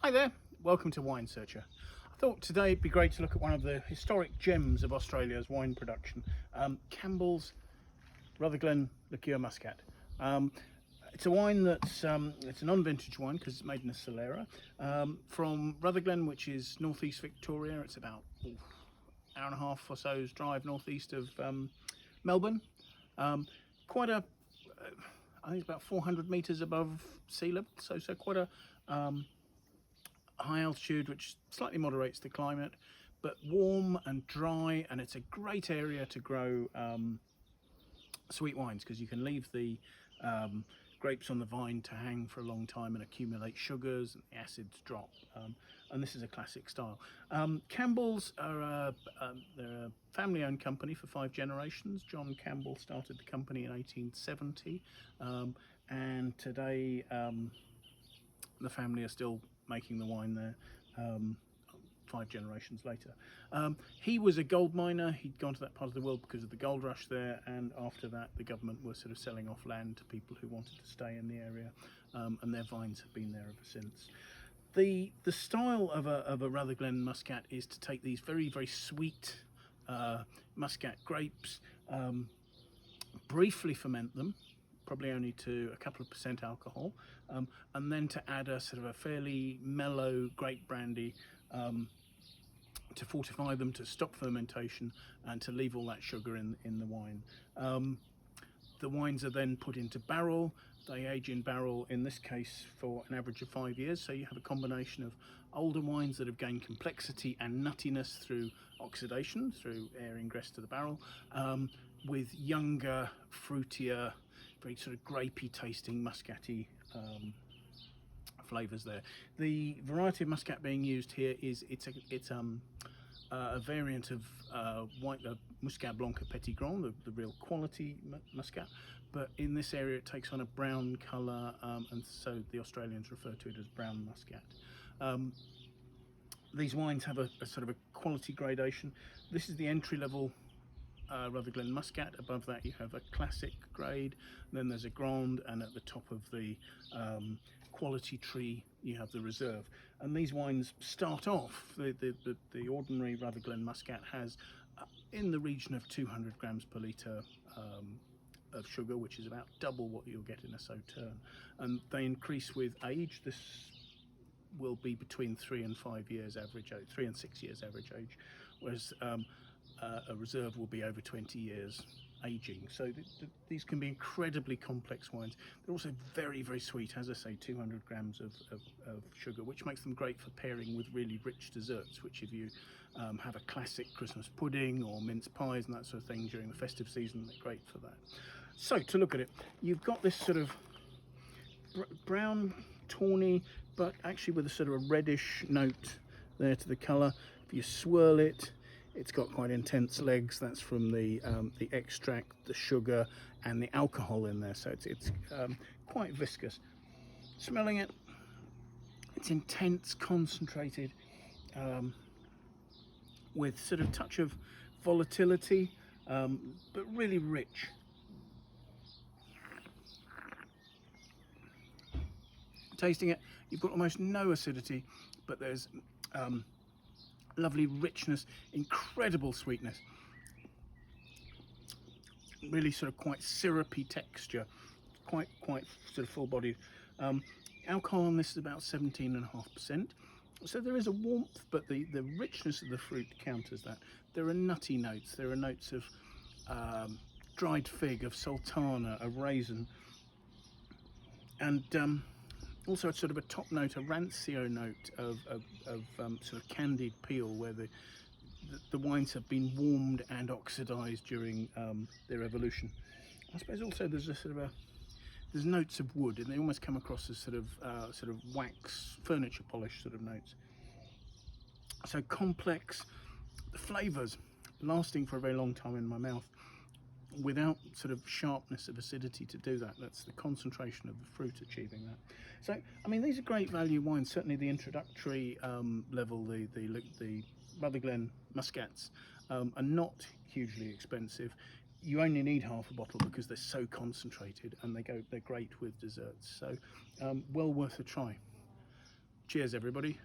Hi there, welcome to Wine Searcher. I thought today it'd be great to look at one of the historic gems of Australia's wine production, Campbell's Rutherglen Muscat. It's a wine that's it's a non-vintage wine because it's made in a cellera from Rutherglen, which is northeast Victoria. It's about hour and a half or so's drive northeast of Melbourne. Quite a I think it's about 400 meters above sea level, so quite a high altitude, which slightly moderates the climate, but warm and dry, and it's a great area to grow sweet wines because you can leave the grapes on the vine to hang for a long time and accumulate sugars, and the acids drop. And this is a classic style. Campbells are they're a family-owned company for 5 generations. John Campbell started the company in 1870, and today the family are still making the wine there 5 generations later. He was a gold miner. He'd gone to that part of the world because of the gold rush there, and after that the government were sort of selling off land to people who wanted to stay in the area, and their vines have been there ever since. The style of a Rutherglen Muscat is to take these very, very sweet Muscat grapes, briefly ferment them, probably only to a couple of % alcohol, and then to add a sort of a fairly mellow grape brandy to fortify them, to stop fermentation, and to leave all that sugar in the wine. The wines are then put into barrel. They age in barrel, in this case, for an average of 5 years. So you have a combination of older wines that have gained complexity and nuttiness through oxidation, through air ingress to the barrel, with younger, fruitier, very sort of grapey tasting muscaty flavours there. The variety of muscat being used here is a variant of white Muscat Blanc Petit Grand, the real quality muscat, but in this area it takes on a brown colour, and so the Australians refer to it as brown muscat. These wines have a sort of a quality gradation. This is the entry level Rutherglen Muscat. Above that you have a classic grade, then there's a Grand, and at the top of the quality tree you have the reserve. And these wines start off, the ordinary Rutherglen Muscat has in the region of 200 grams per litre of sugar, which is about double what you'll get in a Sauterne, and they increase with age. This will be between 3 and 5 years average age, 3 and 6 years average age, whereas a reserve will be over 20 years aging. So these can be incredibly complex wines. They're also very, very sweet, as I say, 200 grams of sugar, which makes them great for pairing with really rich desserts, which if you have a classic Christmas pudding or mince pies and that sort of thing during the festive season, they're great for that. So to look at it, you've got this sort of brown, tawny, but actually with a sort of a reddish note there to the colour. If you swirl it, it's got quite intense legs. That's from the extract, the sugar, and the alcohol in there. So it's quite viscous. Smelling it, it's intense, concentrated, with sort of touch of volatility, but really rich. Tasting it, you've got almost no acidity, but there's lovely richness, incredible sweetness, really sort of quite syrupy texture, quite sort of full-bodied. Alcohol on this is about 17.5%, so there is a warmth, but the richness of the fruit counters that. There are nutty notes, there are notes of dried fig, of sultana, of raisin, and also sort of a top note, a rancio note of sort of candied peel, where the wines have been warmed and oxidized during their evolution. I suppose also there's there's notes of wood, and they almost come across as sort of wax, furniture polish sort of notes. So complex, the flavors lasting for a very long time in my mouth, without sort of sharpness of acidity to do that. That's the concentration of the fruit achieving that. So I mean, these are great value wines. Certainly the introductory level, the Rutherglen Muscats are not hugely expensive. You only need half a bottle because they're so concentrated, and they're great with desserts. So well worth a try. Cheers. Cheers, everybody.